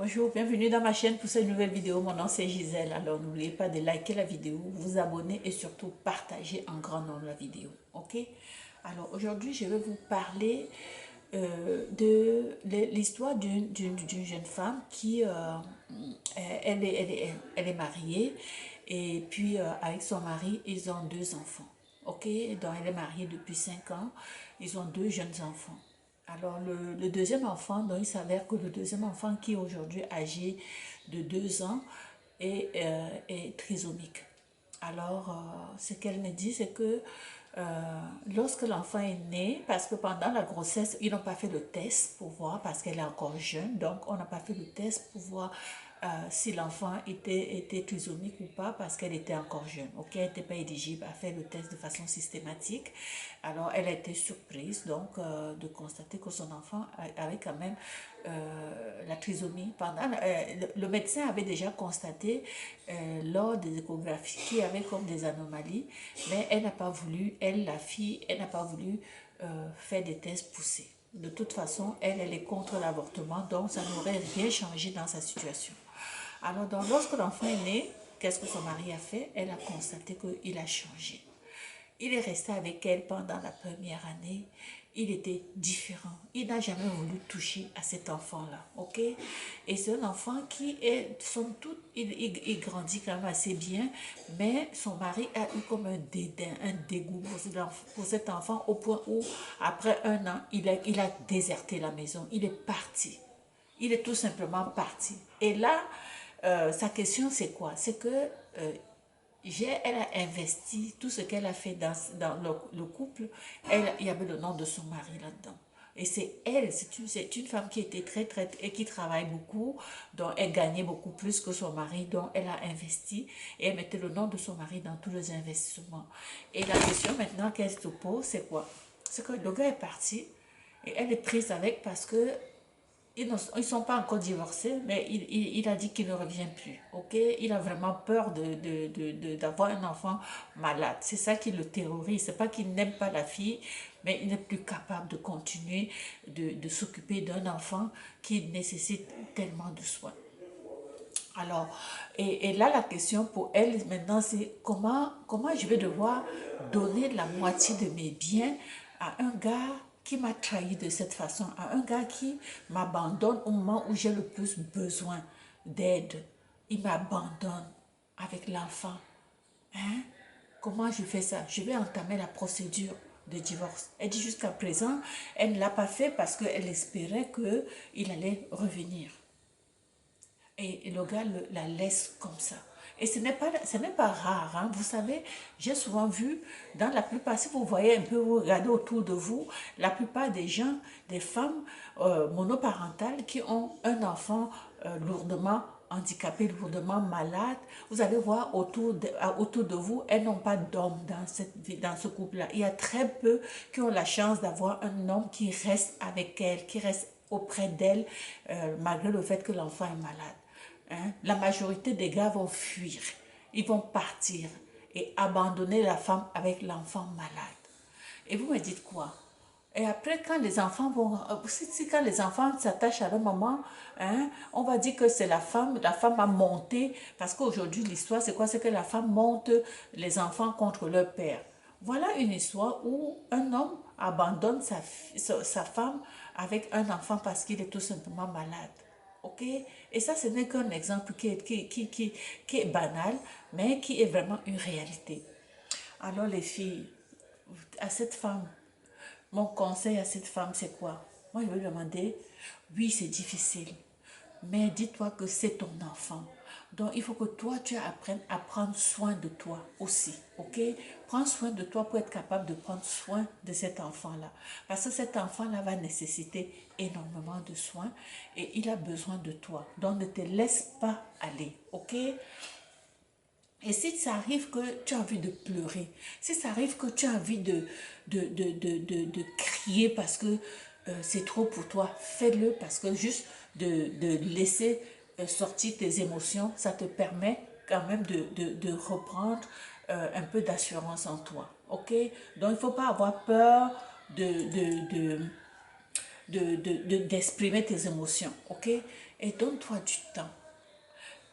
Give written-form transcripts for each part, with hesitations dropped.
Bonjour, bienvenue dans ma chaîne pour cette nouvelle vidéo. Mon nom c'est Gisèle. Alors n'oubliez pas de liker la vidéo, vous abonner et surtout partager en grand nombre la vidéo. Ok? Alors aujourd'hui je vais vous parler de l'histoire d'une jeune femme qui elle est mariée et puis avec son mari ils ont deux enfants. Ok? Donc elle est mariée depuis 5 ans. Ils ont deux jeunes enfants. Alors, le deuxième enfant, donc il s'avère que le deuxième enfant qui est aujourd'hui âgé de 2 ans est trisomique. Alors, ce qu'elle me dit, c'est que lorsque l'enfant est né, parce que pendant la grossesse, ils n'ont pas fait le test pour voir, parce qu'elle est encore jeune, donc on n'a pas fait le test pour voir si l'enfant était trisomique ou pas, parce qu'elle était encore jeune. Ok, elle n'était pas éligible à faire le test de façon systématique. Alors, elle a été surprise, donc, de constater que son enfant avait quand même la trisomie. Le médecin avait déjà constaté lors des échographies qu'il y avait comme des anomalies, mais elle n'a pas voulu, elle, la fille, elle n'a pas voulu faire des tests poussés. De toute façon, elle est contre l'avortement, donc ça n'aurait rien changé dans sa situation. Alors, donc, lorsque l'enfant est né, qu'est-ce que son mari a fait? Elle a constaté qu'il a changé. Il est resté avec elle pendant la première année. Il était différent. Il n'a jamais voulu toucher à cet enfant-là, ok? Et c'est un enfant qui est, somme toute, il grandit quand même assez bien, mais son mari a eu comme un dédain, un dégoût pour cet enfant au point où, après 1 an, il a déserté la maison. Il est parti. Il est tout simplement parti. Et là, sa question, c'est quoi? C'est que elle a investi tout ce qu'elle a fait dans le couple. Il y avait le nom de son mari là-dedans. Et c'est elle, c'est une femme qui était et qui travaille beaucoup, dont elle gagnait beaucoup plus que son mari, dont elle a investi et elle mettait le nom de son mari dans tous les investissements. Et la question maintenant qu'elle se pose, c'est quoi? C'est que le gars est parti et elle est prise avec parce que ils ne sont pas encore divorcés, mais il a dit qu'il ne revient plus. Ok? Il a vraiment peur d'avoir un enfant malade. C'est ça qui le terrorise. C'est pas qu'il n'aime pas la fille, mais il n'est plus capable de continuer de s'occuper d'un enfant qui nécessite tellement de soins. Alors, et là, la question pour elle maintenant, c'est comment je vais devoir donner la moitié de mes biens à un gars qui m'a trahi de cette façon, à un gars qui m'abandonne au moment où j'ai le plus besoin d'aide. Il m'abandonne avec l'enfant. Hein? Comment je fais ça? Je vais entamer la procédure de divorce. Elle dit jusqu'à présent, elle ne l'a pas fait parce qu'elle espérait qu'il allait revenir. Et le gars la laisse comme ça. Et ce n'est pas rare, hein. Vous savez, j'ai souvent vu, dans la plupart, si vous voyez un peu, vous regardez autour de vous, la plupart des gens, des femmes monoparentales qui ont un enfant lourdement handicapé, lourdement malade, vous allez voir autour de vous, elles n'ont pas d'homme dans ce couple-là. Il y a très peu qui ont la chance d'avoir un homme qui reste avec elles, qui reste auprès d'elles, malgré le fait que l'enfant est malade. Hein? La majorité des gars vont fuir, ils vont partir et abandonner la femme avec l'enfant malade. Et vous me dites quoi? Et après, quand les enfants vont, quand les enfants s'attachent à leur maman, hein, on va dire que c'est la femme a monté, parce qu'aujourd'hui l'histoire c'est quoi? C'est que la femme monte les enfants contre leur père. Voilà une histoire où un homme abandonne sa femme avec un enfant parce qu'il est tout simplement malade. Ok? Et ça, ce n'est qu'un exemple qui est banal, mais qui est vraiment une réalité. Alors les filles, à cette femme, mon conseil à cette femme, c'est quoi? Moi, je vais lui demander, oui, c'est difficile, mais dis-toi que c'est ton enfant. Donc, il faut que toi, tu apprennes à prendre soin de toi aussi, ok? Prends soin de toi pour être capable de prendre soin de cet enfant-là. Parce que cet enfant-là va nécessiter énormément de soins et il a besoin de toi. Donc, ne te laisse pas aller, ok? Et si ça arrive que tu as envie de pleurer, si ça arrive que tu as envie de crier parce que c'est trop pour toi, fais-le parce que juste de laisser sortir tes émotions, ça te permet quand même de reprendre un peu d'assurance en toi. Ok? Donc il ne faut pas avoir peur de, de, d'exprimer tes émotions, ok? Et donne-toi du temps.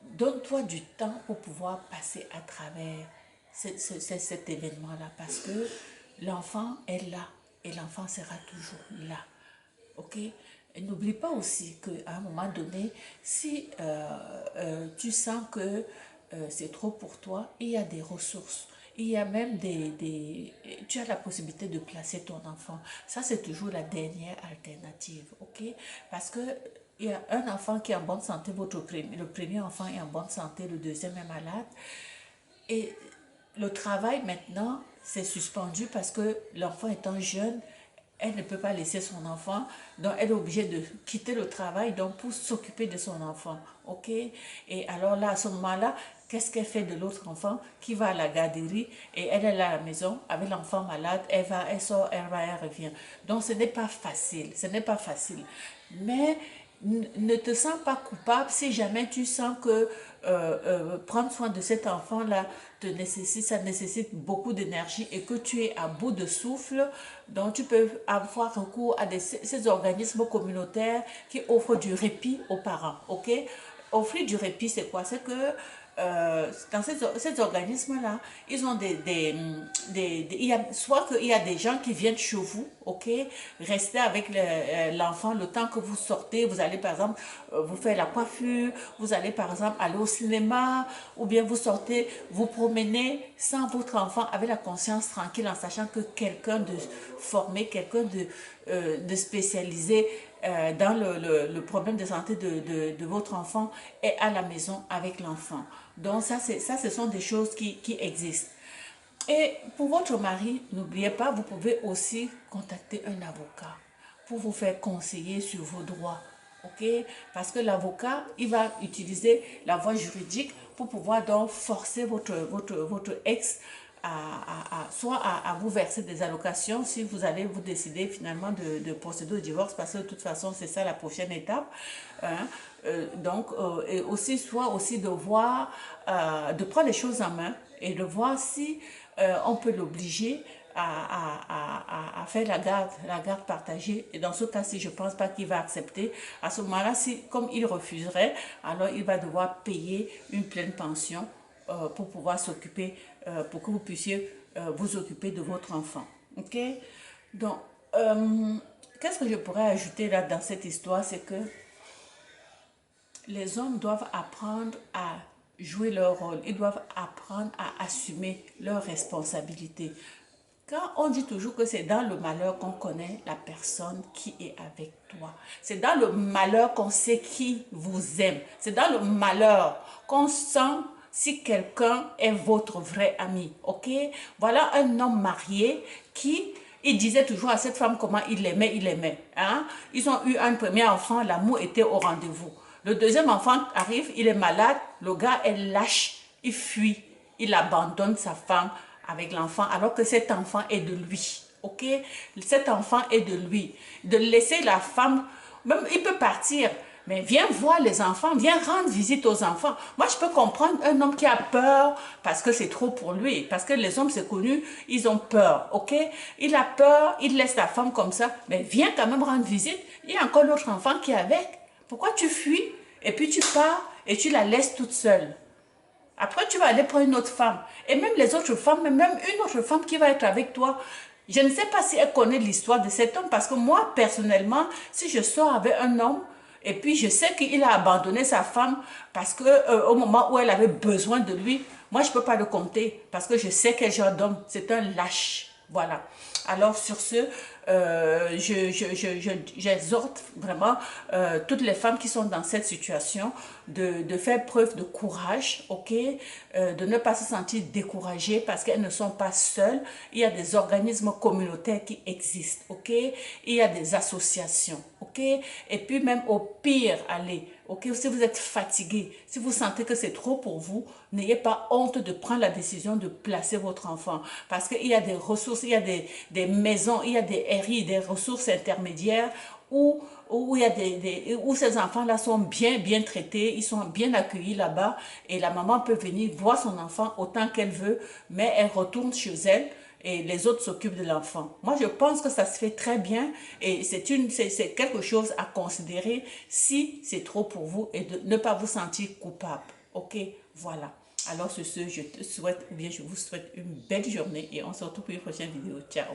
Donne-toi du temps pour pouvoir passer à travers cet événement-là parce que l'enfant est là et l'enfant sera toujours là. Ok? Et n'oublie pas aussi qu'à un moment donné, si tu sens que c'est trop pour toi, il y a des ressources. Il y a même tu as la possibilité de placer ton enfant. Ça, c'est toujours la dernière alternative. Ok? Parce que il y a un enfant qui est en bonne santé, le premier enfant est en bonne santé, le deuxième est malade. Et le travail maintenant, c'est suspendu parce que l'enfant étant jeune, elle ne peut pas laisser son enfant, donc elle est obligée de quitter le travail donc pour s'occuper de son enfant, ok? Et alors là, à ce moment-là, qu'est-ce qu'elle fait de l'autre enfant qui va à la garderie et elle est là à la maison avec l'enfant malade, elle sort, elle revient. Donc ce n'est pas facile, ce n'est pas facile. Mais ne te sens pas coupable si jamais tu sens que prendre soin de cet enfant-là ça nécessite beaucoup d'énergie et que tu es à bout de souffle. Donc tu peux avoir recours à ces organismes communautaires qui offrent du répit aux parents. Ok? Offrir du répit, c'est quoi? C'est que dans ces organismes-là, ils ont soit qu'il y a des gens qui viennent chez vous, ok, rester avec l'enfant le temps que vous sortez, vous allez par exemple vous faire la coiffure, vous allez par exemple aller au cinéma, ou bien vous sortez, vous promenez sans votre enfant avec la conscience tranquille en sachant que quelqu'un de formé, quelqu'un de spécialisé dans le problème de santé de votre enfant est à la maison avec l'enfant. Donc ça, ce sont des choses qui existent. Et pour votre mari, n'oubliez pas, vous pouvez aussi contacter un avocat pour vous faire conseiller sur vos droits. Ok? Parce que l'avocat, il va utiliser la voie juridique pour pouvoir donc forcer votre ex soit à vous verser des allocations si vous allez vous décider finalement de procéder au divorce parce que de toute façon c'est ça la prochaine étape, hein. Et aussi soit aussi de voir, de prendre les choses en main et de voir si on peut l'obliger à faire la garde partagée. Et dans ce cas, si je ne pense pas qu'il va accepter, à ce moment-là, comme il refuserait, alors il va devoir payer une pleine pension pour pouvoir s'occuper, pour que vous puissiez vous occuper de votre enfant. Ok? Donc, qu'est-ce que je pourrais ajouter là dans cette histoire? C'est que les hommes doivent apprendre à jouer leur rôle. Ils doivent apprendre à assumer leurs responsabilités. Quand on dit toujours que c'est dans le malheur qu'on connaît la personne qui est avec toi. C'est dans le malheur qu'on sait qui vous aime. C'est dans le malheur qu'on sent si quelqu'un est votre vrai ami. Ok? Voilà un homme marié qui... Il disait toujours à cette femme comment il l'aimait. Hein? Ils ont eu un premier enfant, l'amour était au rendez-vous. Le deuxième enfant arrive, il est malade, le gars est lâche, il fuit, il abandonne sa femme avec l'enfant alors que cet enfant est de lui. Ok? Cet enfant est de lui. De laisser la femme, même il peut partir, mais viens voir les enfants, viens rendre visite aux enfants. Moi, je peux comprendre un homme qui a peur parce que c'est trop pour lui. Parce que les hommes, c'est connu, ils ont peur, ok? Il a peur, il laisse la femme comme ça, mais viens quand même rendre visite. Il y a encore l'autre enfant qui est avec. Pourquoi tu fuis et puis tu pars et tu la laisses toute seule? Après, tu vas aller prendre une autre femme. Et même les autres femmes, même une autre femme qui va être avec toi, je ne sais pas si elle connaît l'histoire de cet homme parce que moi, personnellement, si je sors avec un homme, et puis je sais qu'il a abandonné sa femme parce que au moment où elle avait besoin de lui, moi je ne peux pas le compter parce que je sais quel genre d'homme, c'est un lâche. Voilà. Alors sur ce, j'exhorte vraiment toutes les femmes qui sont dans cette situation de faire preuve de courage, ok, de ne pas se sentir découragées parce qu'elles ne sont pas seules. Il y a des organismes communautaires qui existent, ok, il y a des associations, ok, et puis même au pire, allez, ok, si vous êtes fatigué, si vous sentez que c'est trop pour vous, n'ayez pas honte de prendre la décision de placer votre enfant parce qu'il y a des ressources, il y a des maisons, il y a des RI, des ressources intermédiaires où ces enfants-là sont bien traités, ils sont bien accueillis là-bas et la maman peut venir voir son enfant autant qu'elle veut, mais elle retourne chez elle et les autres s'occupent de l'enfant. Moi, je pense que ça se fait très bien et c'est quelque chose à considérer si c'est trop pour vous et de ne pas vous sentir coupable. Ok, voilà. Alors, sur ce, je te souhaite, ou bien je vous souhaite une belle journée et on se retrouve pour une prochaine vidéo. Ciao.